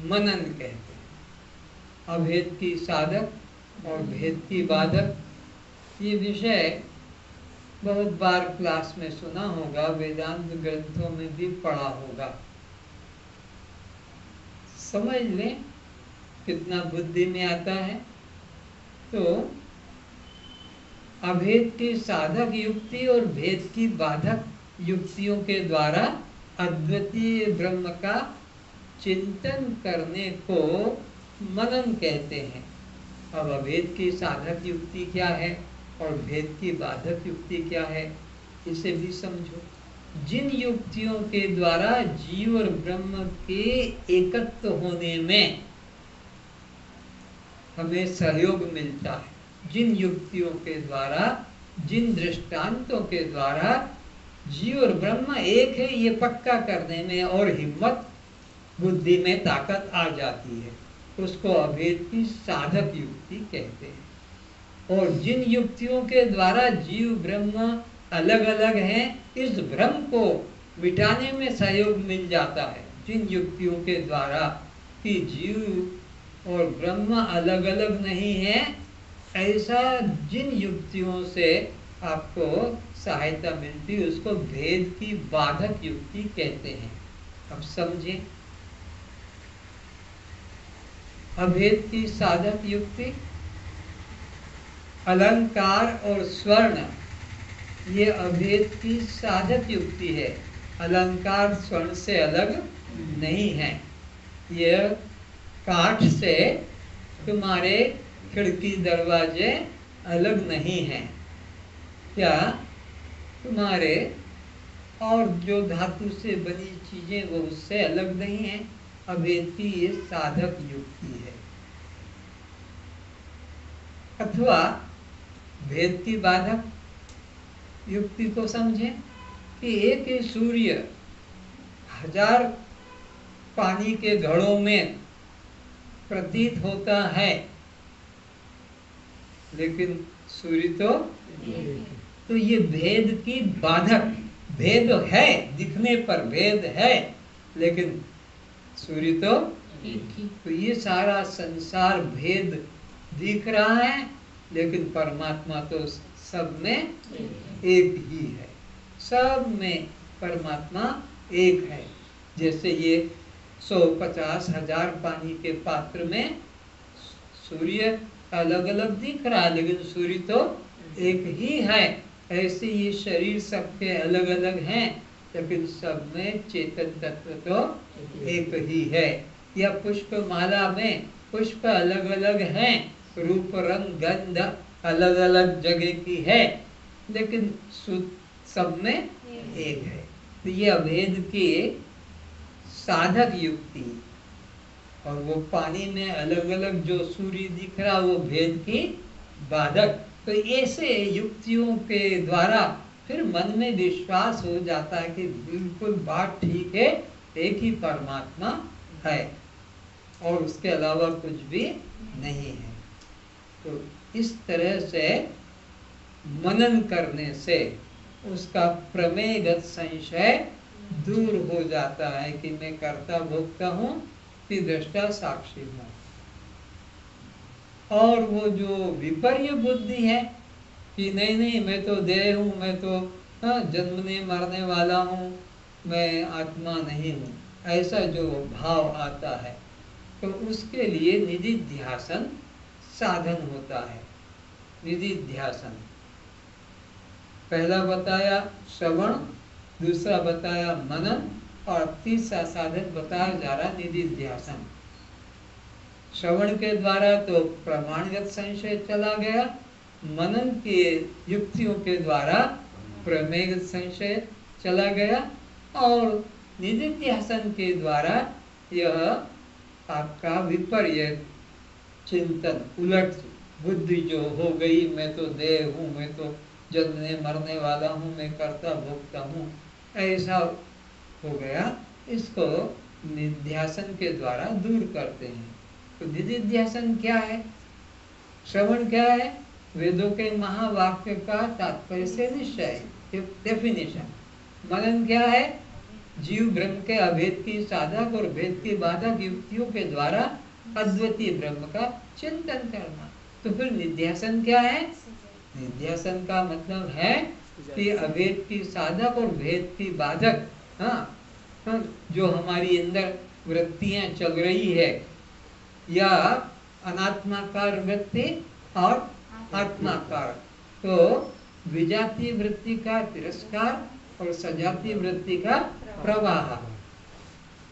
मनन कहते हैं। अभेद की साधक और भेद की बाधक, ये विषय बहुत बार क्लास में सुना होगा, वेदांत ग्रंथों में भी पढ़ा होगा। समझ लें कितना बुद्धि में आता है। तो अभेद की साधक युक्ति और भेद की बाधक युक्तियों के द्वारा अद्वितीय ब्रह्म का चिंतन करने को मनन कहते हैं। अब अभेद की साधक युक्ति क्या है और भेद की बाधक युक्ति क्या है, इसे भी समझो। जिन युक्तियों के द्वारा जीव और ब्रह्म के एकत्व होने में हमें सहयोग मिलता है, जिन युक्तियों के द्वारा, जिन दृष्टांतों के द्वारा जीव और ब्रह्म एक है ये पक्का करने में और हिम्मत, बुद्धि में ताकत आ जाती है, उसको अभेद की साधक युक्ति कहते हैं। और जिन युक्तियों के द्वारा जीव ब्रह्म अलग अलग हैं, इस भ्रम को मिटाने में सहयोग मिल जाता है। जिन युक्तियों के द्वारा कि जीव और ब्रह्म अलग अलग नहीं है, ऐसा जिन युक्तियों से आपको सहायता मिलती है उसको भेद की बाधक युक्ति कहते हैं। अब समझें, अभेद की साधक युक्ति, अलंकार और स्वर्ण ये अभेद की साधक युक्ति है। अलंकार स्वर्ण से अलग नहीं है। यह काठ से तुम्हारे खिड़की दरवाजे अलग नहीं हैं। क्या तुम्हारे और जो धातु से बनी चीजें वो उससे अलग नहीं हैं। अभेद की ये साधक युक्ति है। अथवा भेद की बाधक युक्ति को समझें कि एक ही सूर्य 1000 पानी के घड़ों में प्रतीत होता है, लेकिन सूर्य तो ये भेद की बाधक, भेद है, दिखने पर भेद है, लेकिन सूर्य तो ये सारा संसार भेद दिख रहा है, लेकिन परमात्मा तो सब में एक ही है। सब में परमात्मा एक है। जैसे ये 150,000 पानी के पात्र में सूर्य अलग अलग दिख रहा है, लेकिन सूर्य तो एक ही है। ऐसे ये शरीर सबके अलग अलग हैं, लेकिन सब में चेतन तत्व तो एक ही है। या पुष्प माला में पुष्प अलग अलग हैं, रूप रंग गंध अलग अलग जगह की है, लेकिन सब में एक है। तो ये अभेद की साधक युक्ति। और वो पानी में अलग अलग जो सूर्य दिख रहा वो भेद की बाधक। तो ऐसे युक्तियों के द्वारा फिर मन में विश्वास हो जाता है कि बिल्कुल बात ठीक है, एक ही परमात्मा है और उसके अलावा कुछ भी नहीं है। तो इस तरह से मनन करने से उसका प्रमेयगत संशय दूर हो जाता है कि मैं कर्ता भोक्ता हूँ कि दृष्टा साक्षी हूँ। और वो जो विपर्य बुद्धि है कि नहीं नहीं मैं तो देह हूँ, मैं तो जन्मने मरने वाला हूँ, मैं आत्मा नहीं हूँ, ऐसा जो भाव आता है, तो उसके लिए निधिध्यासन साधन होता है। निधिध्यासन पहला बताया श्रवण, दूसरा बताया मनन और तीसरा साधन बताया जा रहा निधिध्यासन। श्रवण के द्वारा तो प्रमाणगत संशय चला गया, मनन के युक्तियों के द्वारा प्रमेयगत संशय चला गया और निधिध्यासन के द्वारा यह आपका विपर्य चिंतन, उलट बुद्धि जो हो गई, मैं तो देह हूँ, मैं तो जन्मने मरने वाला हूँ, मैं कर्ता भोक्ता हूँ, ऐसा हो गया, इसको निध्यासन के द्वारा दूर करते हैं। तो निधिध्यासन क्या है? श्रवण क्या है? वेदों के महावाक्य का तात्पर्य से निश्चय, डेफिनेशन। मनन क्या है? जीव ब्रह्म के अभेद की साधक और भेद की बाधक युक्तियों के द्वारा अद्वितीय ब्रह्म का चिंतन करना। तो फिर निध्यासन क्या है? निध्यासन का मतलब है कि अभेद की साधक और भेद की बाधक, हाँ, जो हमारी अंदर वृत्तियां चल रही है, या अनात्माकार वृत्ति और आत्माकार, तो विजातीय वृत्ति का तिरस्कार और सजातीय वृत्ति का प्रवाह,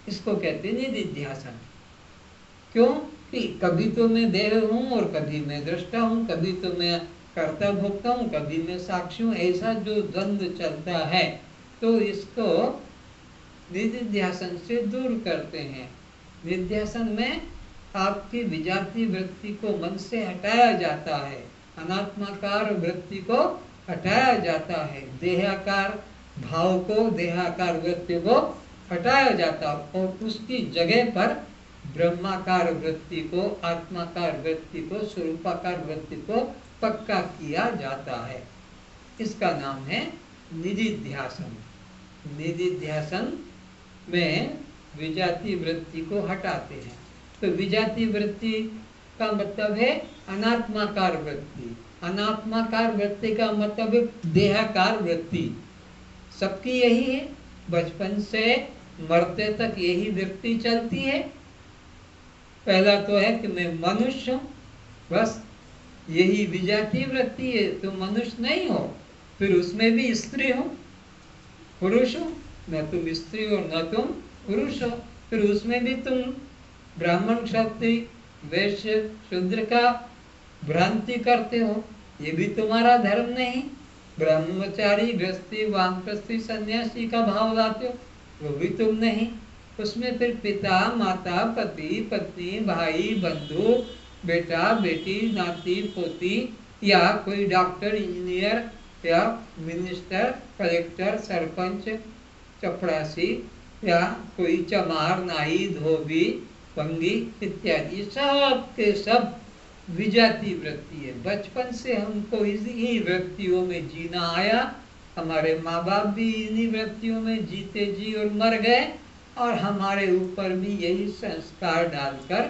इसको कहते हैं निधिध्यासन। क्यों कि कभी तो मैं देह हूँ और कभी मैं दृष्टा हूँ, कभी तो मैं कर्ता भोक्ता हूँ, कभी मैं साक्षी हूँ, ऐसा जो द्वंद्व चलता है, तो इसको निधिध्यासन से दूर करते हैं। निध्यासन में आपकी विजातीय वृत्ति को मन से हटाया जाता है, अनात्माकार वृत्ति को हटाया जाता है, देहाकार भाव को, देहाकार वृत्ति को हटाया जाता है, और उसकी जगह पर ब्रह्माकार वृत्ति को, आत्माकार वृत्ति को, स्वरूपाकार वृत्ति को पक्का किया जाता है। इसका नाम है निधिध्यासन। निधिध्यासन में विजातीय वृत्ति को हटाते हैं। तो विजातीय वृत्ति का मतलब है अनात्माकार वृत्ति। अनात्माकार वृत्ति का मतलब देहाकार वृत्ति। सबकी यही है, बचपन से मरते तक यही वृत्ति चलती है। पहला तो है कि मैं मनुष्य हूँ, बस यही विजातीय वृत्ति है, तुम मनुष्य नहीं हो। फिर उसमें भी स्त्री हो, पुरुष हो, न तुम स्त्री हो न तुम पुरुष हो। फिर उसमें भी तुम ब्राह्मण, क्षत्रिय, वैश्य, शूद्र का भ्रांति करते हो, ये भी तुम्हारा धर्म नहीं। ब्रह्मचारी, गृहस्थी, वानप्रस्थी, सन्यासी का भाव लाते हो, वो भी तुम नहीं। उसमें फिर पिता, माता, पति, पत्नी, भाई, बंधु, बेटा, बेटी, नाती, पोती, या कोई डॉक्टर, इंजीनियर, या मिनिस्टर, कलेक्टर, सरपंच, चपरासी, या कोई चमार, नाई, धोबी, पंगी इत्यादि, सब के सब विजातीय वृत्ति है। बचपन से हमको इन्हीं वृत्तियों में जीना आया। हमारे माँ बाप भी इन्हीं वृत्तियों में जीते जी और मर गए, और हमारे ऊपर भी यही संस्कार डालकर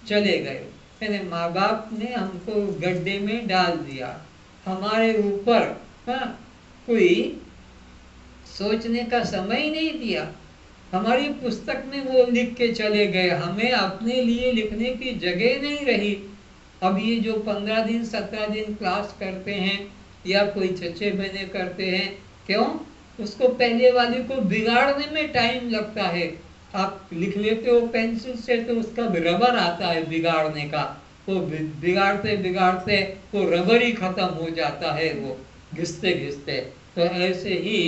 चले गए। यानी माँ बाप ने हमको गड्ढे में डाल दिया, हमारे ऊपर कोई सोचने का समय ही नहीं दिया। हमारी पुस्तक में वो लिख के चले गए, हमें अपने लिए लिखने की जगह नहीं रही। अब ये जो 15 दिन 17 दिन क्लास करते हैं, या कोई 6 महीने करते हैं, क्यों? उसको पहले वाले को बिगाड़ने में टाइम लगता है। आप लिख लेते हो पेंसिल से, तो उसका रबर आता है बिगाड़ने का, वो बिगाड़ते बिगाड़ते वो रबर ही खत्म हो जाता है, वो घिसते घिसते। तो ऐसे ही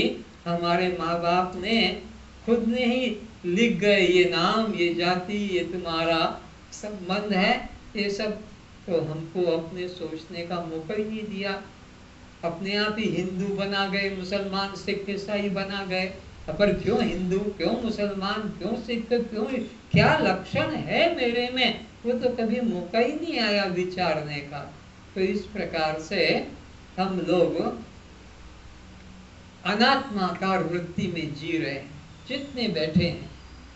हमारे माँ बाप ने खुद ने ही लिख गए, ये नाम, ये जाति, ये तुम्हारा संबंध है, ये सब। तो हमको अपने सोचने का मौका ही नहीं दिया। अपने आप ही हिंदू बना गए, मुसलमान, सिख, ईसाई बना गए। पर क्यों हिंदू, क्यों मुसलमान, क्यों सिख, क्यों, क्या लक्षण है मेरे में, वो तो कभी मौका ही नहीं आया विचारने का। तो इस प्रकार से हम लोग अनात्माकार वृत्ति में जी रहे हैं। जितने बैठे हैं,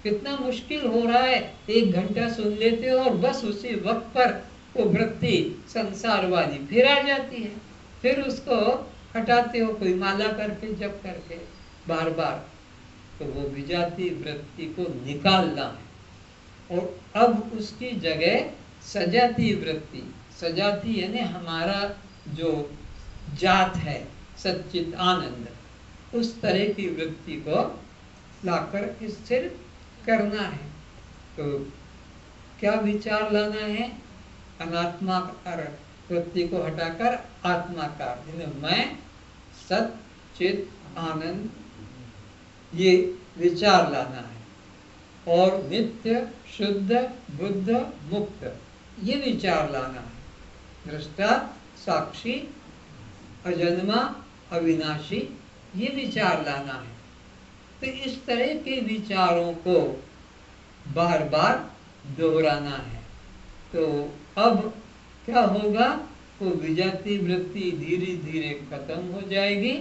कितना मुश्किल हो रहा है। 1 घंटा सुन लेते हो और बस उसी वक्त पर वो वृत्ति संसार वाली फिर आ जाती है, फिर उसको हटाते हो कोई माला करके, जप करके, बार बार। तो वो विजातीय वृत्ति को निकालना है, और अब उसकी जगह सजातीय वृत्ति, सजाती यानी हमारा जो जात है सच्चित आनंद, उस तरह की वृत्ति को लाकर स्थिर करना है। तो क्या विचार लाना है? अनात्माकार वृत्ति को हटाकर आत्माकार, मैं सच्चित आनंद, ये विचार लाना है। और नित्य, शुद्ध, बुद्ध, मुक्त, ये विचार लाना है। दृष्टा, साक्षी, अजन्मा, अविनाशी, ये विचार लाना है। तो इस तरह के विचारों को बार बार दोहराना है। तो अब क्या होगा? वो विजातीय वृत्ति धीरे धीरे खत्म हो जाएगी,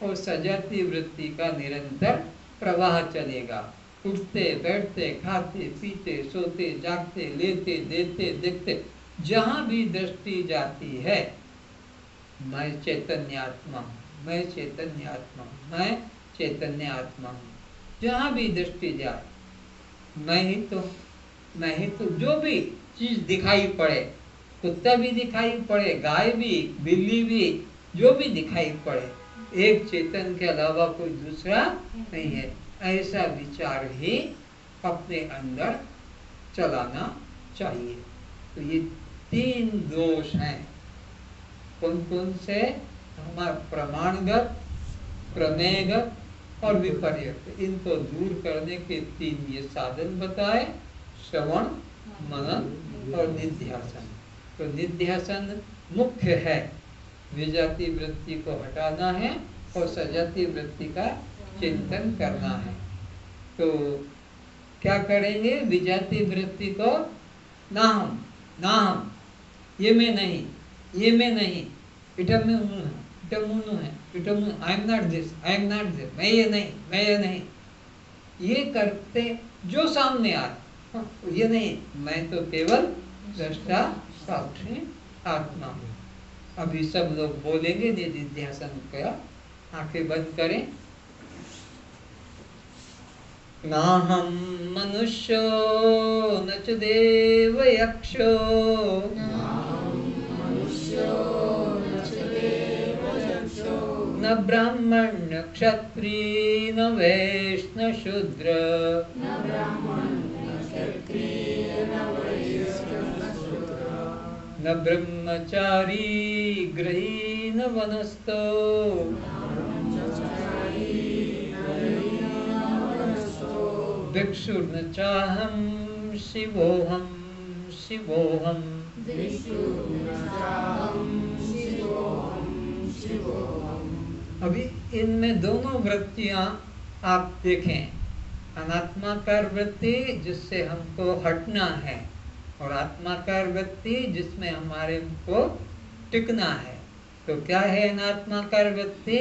और सजातीय वृत्ति का निरंतर प्रवाह चलेगा। उठते बैठते खाते पीते सोते जागते लेते देते देखते जहां भी दृष्टि जाती है मैं चैतन्य आत्मा हूँ, मैं चैतन्य आत्मा हूँ, मैं चैतन्य आत्मा हूँ। जहां भी दृष्टि जाए मैं ही तो जो भी चीज दिखाई पड़े, कुत्ता भी दिखाई पड़े, गाय भी, बिल्ली भी, जो भी दिखाई पड़े, एक चेतन के अलावा कोई दूसरा नहीं है, ऐसा विचार ही अपने अंदर चलाना चाहिए। तो ये 3 दोष हैं। कौन कौन से? हमारा प्रमाणगत, प्रमेयगत और विपर्यत। इनको दूर करने के 3 ये साधन बताए, श्रवण, मनन और निध्यासन। तो निध्यासन मुख्य है, विजाति वृत्ति को हटाना है और सजाति वृत्ति का चिंतन करना है। तो क्या करेंगे? विजाति वृत्ति को नाहम, नाहम, ये मैं नहीं, ये मैं नहीं, इटम है, I am not this, I am not this, मैं ये नहीं, मैं ये नहीं, ये करते जो सामने आए, ये नहीं, मैं तो केवल दृष्टा साक्षी आत्मा हूँ। अभी सब लोग बोलेंगे निधिध्यासन का। आंखें बंद करें। नाहं मनुष्यो न च देव यक्षो, न ब्राह्मण न क्षत्रिय न वैश्य न शूद्र, न ब्रह्मचारी गृही न वनस्थो, भिक्षुर्न चाहं शिवोऽहं शिवोऽहं। अभी इनमें दोनों वृत्तियां आप देखें, अनात्माकार वृत्ति जिससे हमको हटना है और आत्माकार वृत्ति जिसमें हमारे को टिकना है। तो क्या है अनात्माकार वृत्ति?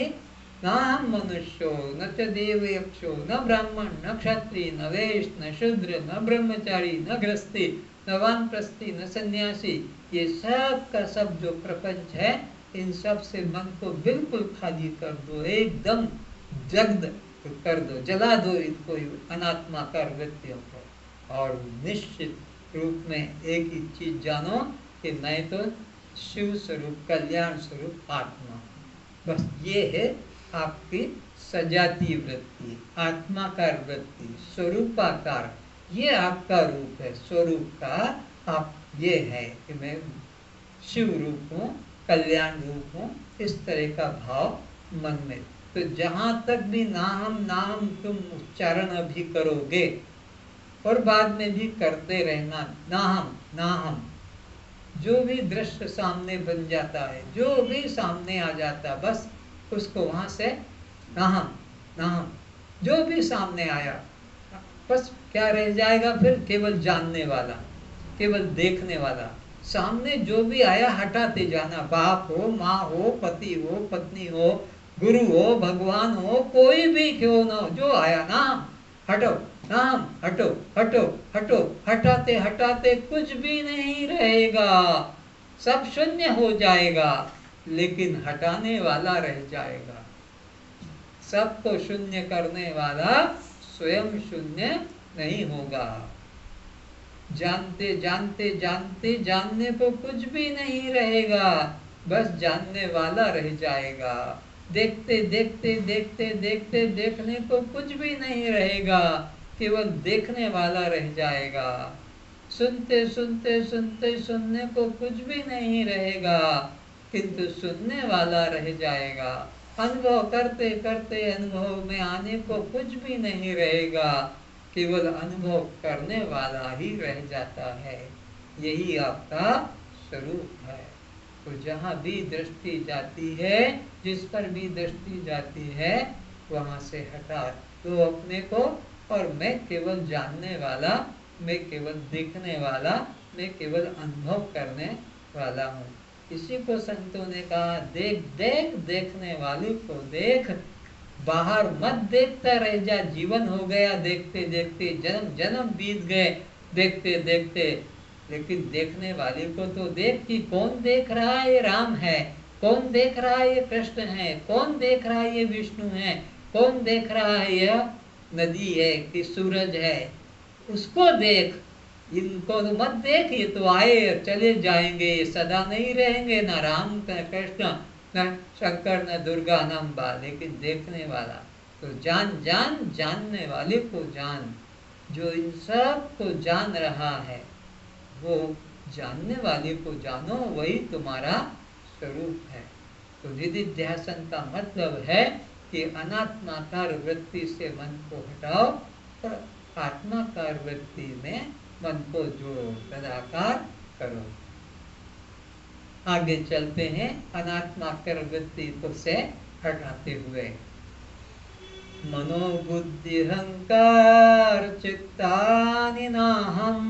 न हम मनुष्यो न च देव यक्षो न ब्राह्मण न क्षत्रिय न वैश्य न शूद्र न ब्रह्मचारी न गृहस्थी न वानप्रस्थी न सन्यासी। ये सब का सब जो प्रपंच है, इन सब से मन को बिल्कुल खाली कर दो, एकदम जग्द कर दो, जला दो इनको, अनात्माकार वृत्तियों को। और निश्चित रूप में एक ही चीज जानो कि मैं तो शिव स्वरूप, कल्याण स्वरूप आत्मा हूँ। बस ये है आपकी सजाती वृत्ति, आत्माकार वृत्ति, स्वरूपाकार। ये आपका रूप है, स्वरूप का आप ये है कि मैं शिव रूप हूँ, कल्याण रूप हूँ, इस तरह का भाव मन में। तो जहाँ तक भी नाम नाम तुम उच्चारण अभी करोगे और बाद में भी करते रहना, नाहम नाहम, जो भी दृश्य सामने बन जाता है, जो भी सामने आ जाता, बस उसको वहां से नाहम नाहम, जो भी सामने आया, बस क्या रह जाएगा फिर? केवल जानने वाला, केवल देखने वाला। सामने जो भी आया हटाते जाना, बाप हो, माँ हो, पति हो, पत्नी हो, गुरु हो, भगवान हो, कोई भी क्यों ना हो, जो आया नाम हटो, नाम हटो, हटो, हटो, हटाते हटाते कुछ भी नहीं रहेगा, सब शून्य हो जाएगा, लेकिन हटाने वाला रह जाएगा। सबको शून्य करने वाला स्वयं शून्य नहीं होगा। जानते जानते जानते जानने को कुछ भी नहीं रहेगा, बस जानने वाला रह जाएगा। देखते देखते देखते देखते देखने को कुछ भी नहीं रहेगा, केवल देखने वाला रह जाएगा। सुनते सुनते सुनते सुनने को कुछ भी नहीं रहेगा, किंतु सुनने वाला रह जाएगा। अनुभव करते करते अनुभव में आने को कुछ भी नहीं रहेगा, केवल अनुभव करने वाला ही रह जाता है। यही आपका स्वरूप है। तो जहाँ भी दृष्टि जाती है, जिस पर भी दृष्टि जाती है, वहाँ से हटा दो अपने को, और मैं केवल जानने वाला, मैं केवल देखने वाला, मैं केवल अनुभव करने वाला हूँ। इसी को संतों ने कहा, देख देख देखने वाले को देख, बाहर मत देखता रह जा, जीवन हो गया देखते देखते, जन्म जन्म बीत गए देखते देखते, लेकिन देखने वाले को तो देख कि कौन देख रहा है, ये राम है, कौन देख रहा है ये कृष्ण है, कौन देख रहा है ये विष्णु है, कौन देख रहा है यह नदी है कि सूरज है, उसको देख, इनको तो मत देख, ये तो आए चले जाएंगे, ये सदा नहीं रहेंगे, ना राम न कृष्ण न शंकर न दुर्गा न अम्बा, लेकिन देखने वाला तो जान जान, जानने वाले को जान, जो इन सब को जान रहा है वो जानने वाले को जानो, वही तुम्हारा स्वरूप है। तो निधिध्यासन का मतलब है कि अनात्माकार वृत्ति से मन को हटाओ और आत्माकार वृत्ति में मन को जोड़ो, तदाकार करो। आगे चलते हैं अनात्माकार वृत्ति को से हटाते हुए। मनोबुद्धि अहंकार चित्तानि नाहम,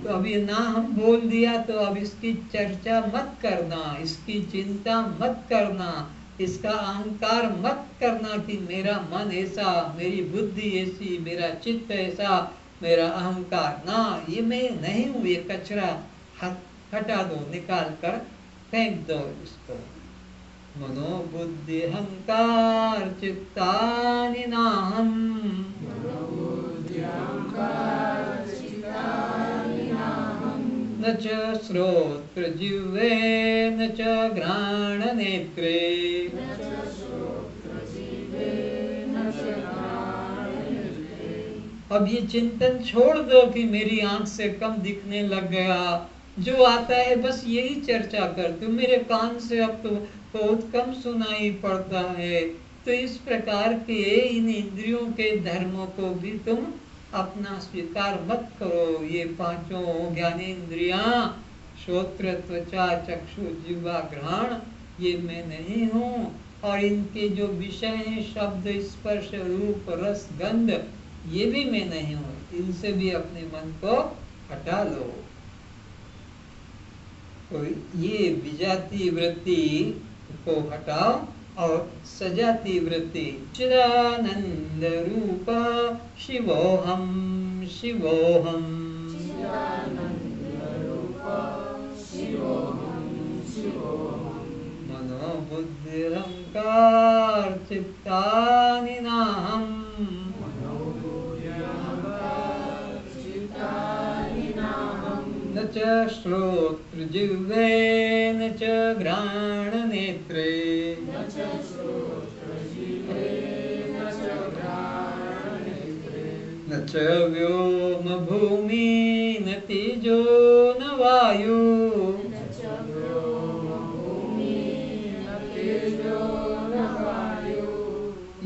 तो अब ये ना हम बोल दिया तो अब इसकी चर्चा मत करना, इसकी चिंता मत करना, इसका अहंकार मत करना कि मेरा मन ऐसा, मेरी बुद्धि ऐसी, मेरा चित्त ऐसा, मेरा अहंकार, ना, ये मैं नहीं हूँ, ये कचरा हटा दो, निकाल कर फेंक दो इसको। मनोबुद्धि अहंकार चित्तानि नाहम, न च श्रोत्र जिह्वे न च घ्राण नेत्रे, अब ये चिंतन छोड़ दो कि मेरी आंख से कम दिखने लग गया, जो आता है बस यही चर्चा कर, तुम मेरे कान से अब तो बहुत कम सुनाई पड़ता है। तो इस प्रकार के इन इंद्रियों के धर्मों को भी तुम अपना स्वीकार मत करो। ये पांचों ज्ञानेंद्रियां, श्रोत्र त्वचा चक्षु जिह्वा घ्राण, ये मैं नहीं हूँ, और इनके जो विषय हैं शब्द स्पर्श रूप रस गंध, ये भी मैं नहीं हूँ, इनसे भी अपने मन को हटा लो। तो ये विजाती वृत्ति को हटाओ और सजाती वृत्ति, चिदानंद रूप शिवोहम शिवोहम, मनोबुद्धि अहंकार चित्तानि नाहम, न च श्रोत्र जिह्वे न च घ्राण नेत्रे, न च व्योम भूमि न तेजो न वायु,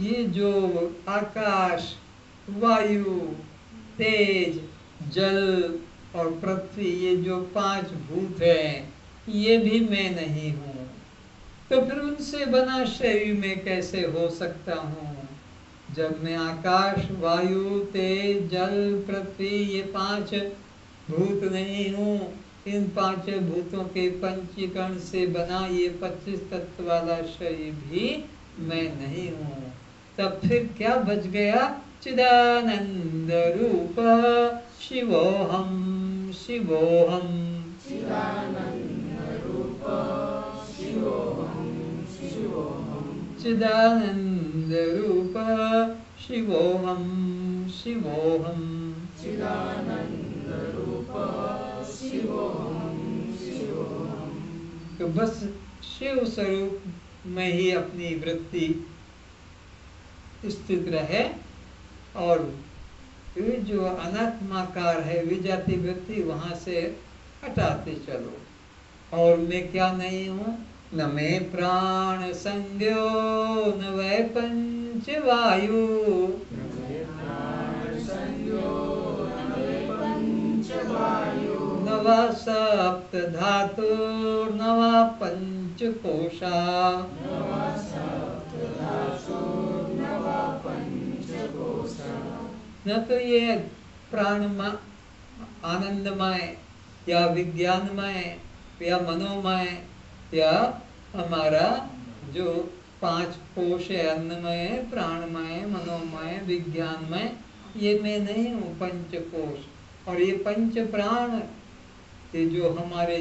ये जो आकाश वायु तेज जल और पृथ्वी, ये जो पांच भूत हैं, ये भी मैं नहीं हूँ। तो फिर उनसे बना शरीर में कैसे हो सकता हूँ? जब मैं आकाश वायु तेज जल पृथ्वी ये पांच भूत नहीं हूँ, इन पांच भूतों के पंचीकरण से बना ये 25 तत्व वाला शरीर भी मैं नहीं हूँ, तब फिर क्या बच गया? चिदानंद रूप शिवोहम शिवोहम, चिदानंद रूप शिवोहम शिवोहम, चिदानंद रूप शिवोहम शिवोहम, चिदानंद रूप शिवोहम शिवोहम। तो बस शिव स्वरूप में ही अपनी वृत्ति स्थित रहे, और ये जो अनात्माकार है विजाती वृत्ति वहां से हटाते चलो। और मैं क्या नहीं हूँ? न मैं प्राण संज्ञो न वै पंच वायु, न वा सप्त धातु न वा पंच कोशा, न तो ये प्राणमय आनंदमय या विज्ञानमय या मनोमय या हमारा जो 5 कोश है, अन्नमय, प्राणमय, मनोमय, विज्ञानमय, ये मैं नहीं हूँ, पंचकोश। और ये पंच प्राण, ये जो हमारे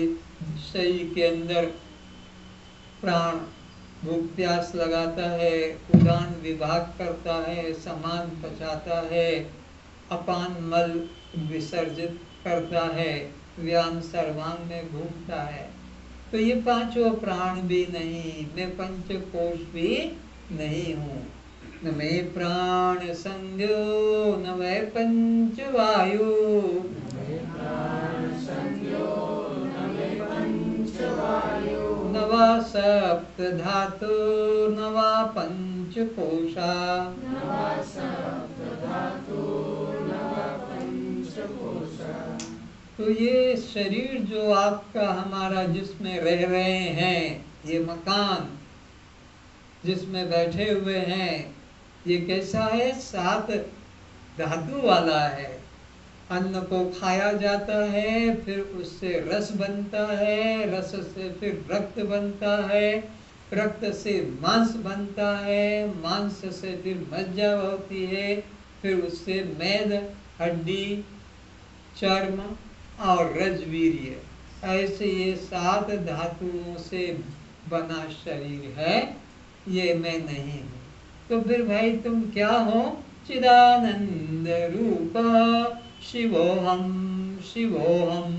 शरीर के अंदर प्राण भूख प्यास लगाता है, उड़ान विभाग करता है, सामान पचाता है, अपान मल विसर्जित करता है, व्यान सर्वांग में घूमता है, तो ये पांचों प्राण भी नहीं, मैं पंचकोश भी नहीं हूँ। न मैं प्राण संज्ञो न वै पंच वायु, न वा सप्त धातु न वा पंच कोशा। तो ये शरीर जो आपका हमारा जिसमें रह रहे हैं, ये मकान जिसमें बैठे हुए हैं, ये कैसा है? 7 धातु वाला है। अन्न को खाया जाता है, फिर उससे रस बनता है, रस से फिर रक्त बनता है, रक्त से मांस बनता है, मांस से फिर मज्जा होती है, फिर उससे मेद, हड्डी, चर्म और रजवीर्य, ऐसे ये 7 धातुओं से बना शरीर है, ये मैं नहीं हूँ। तो फिर भाई तुम क्या हो? चिदानंद रूप शिवोहम शिवोहम।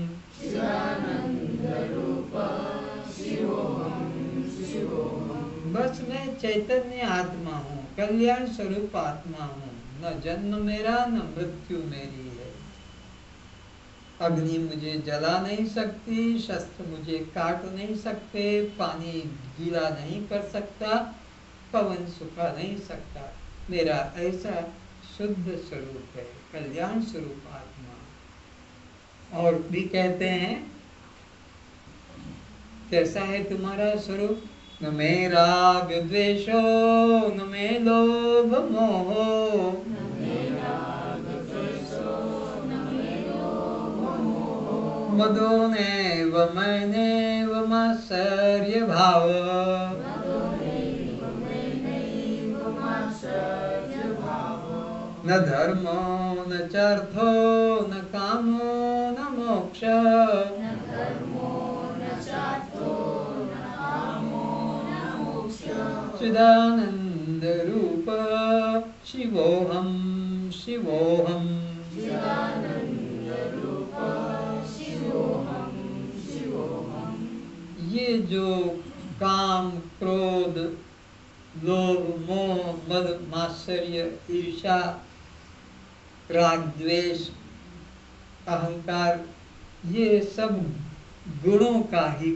बस मैं चैतन्य आत्मा हूँ, कल्याण स्वरूप आत्मा हूँ, न जन्म मेरा न मृत्यु मेरी है। अग्नि मुझे जला नहीं सकती, शस्त्र मुझे काट नहीं सकते, पानी गीला नहीं कर सकता, पवन सुखा नहीं सकता। मेरा ऐसा शुद्ध स्वरूप है, कल्याण स्वरूप आत्मा। और भी कहते हैं कैसा है तुम्हारा स्वरूप? न मे राग द्वेषो न मे लोभ मोहो, मदो नैव मैनेव मात्सर्य भाव। न धर्मो न चार्थो न कामो न मोक्ष, चिदानंद रूप शिवोहम शिवोहम। ये जो काम, क्रोध, लोभ, मोह, मद, मात्सर्य, ईर्ष्या, राग, द्वेष, अहंकार, ये सब गुणों का ही